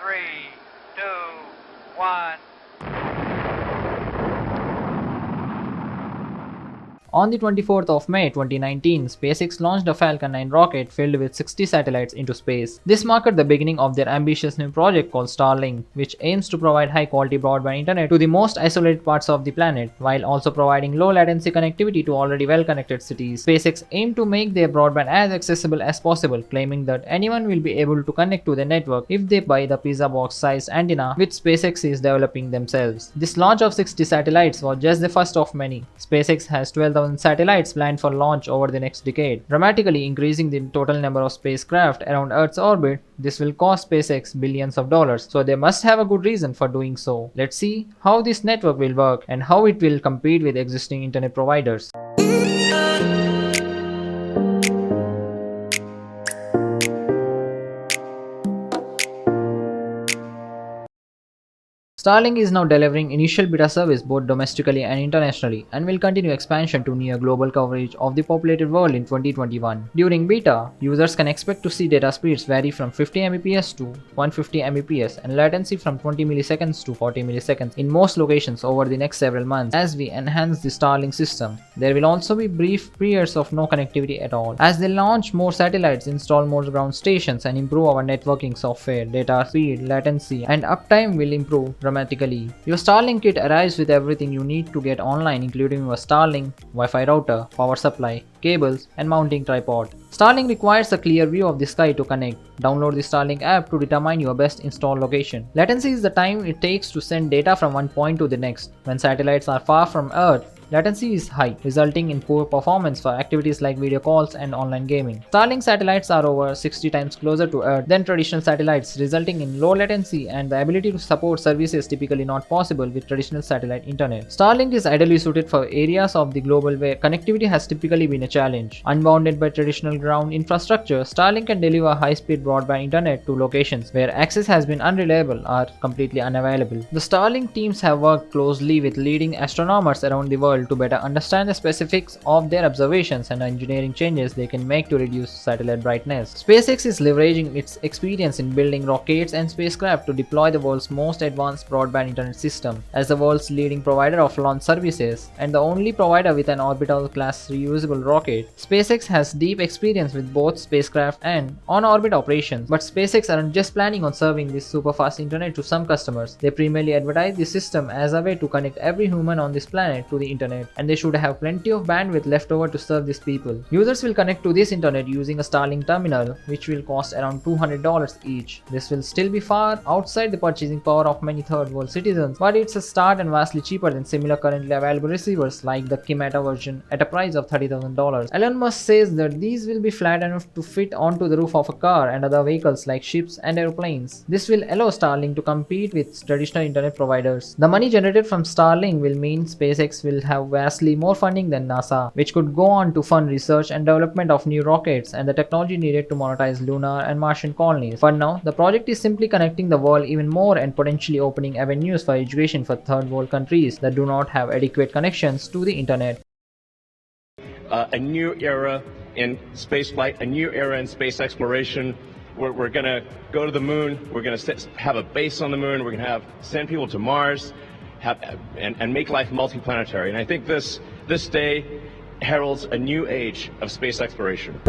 3, 2, 1. On the 24th of May 2019, SpaceX launched a Falcon 9 rocket filled with 60 satellites into space. This marked the beginning of their ambitious new project called StarLink, which aims to provide high-quality broadband internet to the most isolated parts of the planet, while also providing low-latency connectivity to already well-connected cities. SpaceX aimed to make their broadband as accessible as possible, claiming that anyone will be able to connect to the network if they buy the pizza box-sized antenna which SpaceX is developing themselves. This launch of 60 satellites was just the first of many. SpaceX has 12,000 satellites planned for launch over the next decade, dramatically increasing the total number of spacecraft around Earth's orbit. This will cost SpaceX billions of dollars, so they must have a good reason for doing so. Let's see how this network will work and how it will compete with existing internet providers. Starlink is now delivering initial beta service both domestically and internationally, and will continue expansion to near global coverage of the populated world in 2021. During beta, users can expect to see data speeds vary from 50 Mbps to 150 Mbps and latency from 20 milliseconds to 40 milliseconds in most locations over the next several months as we enhance the Starlink system. There will also be brief periods of no connectivity at all, as they launch more satellites, install more ground stations, and improve our networking software. Data speed, latency, and uptime will improve dramatically. Your Starlink kit arrives with everything you need to get online, including your Starlink, Wi-Fi router, power supply, cables, and mounting tripod. Starlink requires a clear view of the sky to connect. Download the Starlink app to determine your best install location. Latency is the time it takes to send data from one point to the next. When satellites are far from Earth, latency is high, resulting in poor performance for activities like video calls and online gaming. Starlink satellites are over 60 times closer to Earth than traditional satellites, resulting in low latency and the ability to support services typically not possible with traditional satellite internet. Starlink is ideally suited for areas of the global where connectivity has typically been a challenge. Unbounded by traditional ground infrastructure, Starlink can deliver high-speed broadband internet to locations where access has been unreliable or completely unavailable. The Starlink teams have worked closely with leading astronomers around the world to better understand the specifics of their observations and engineering changes they can make to reduce satellite brightness. SpaceX is leveraging its experience in building rockets and spacecraft to deploy the world's most advanced broadband internet system. As the world's leading provider of launch services and the only provider with an orbital class reusable rocket, SpaceX has deep experience with both spacecraft and on-orbit operations. But SpaceX aren't just planning on serving this super fast internet to some customers. They primarily advertise the system as a way to connect every human on this planet to the internet, and they should have plenty of bandwidth left over to serve these people. Users will connect to this internet using a Starlink terminal, which will cost around $200 each. This will still be far outside the purchasing power of many third world citizens, but it's a start and vastly cheaper than similar currently available receivers like the Kimeta version at a price of $30,000. Elon Musk says that these will be flat enough to fit onto the roof of a car and other vehicles like ships and airplanes. This will allow Starlink to compete with traditional internet providers. The money generated from Starlink will mean SpaceX will have vastly more funding than NASA, which could go on to fund research and development of new rockets and the technology needed to monetize lunar and Martian colonies. For now, the project is simply connecting the world even more and potentially opening avenues for education for third world countries that do not have adequate connections to the internet. A new era in spaceflight, a new era in space exploration. We're going to go to the moon. We're going to have a base on the moon. We're going to send people to Mars and make life multiplanetary. And I think this day heralds a new age of space exploration.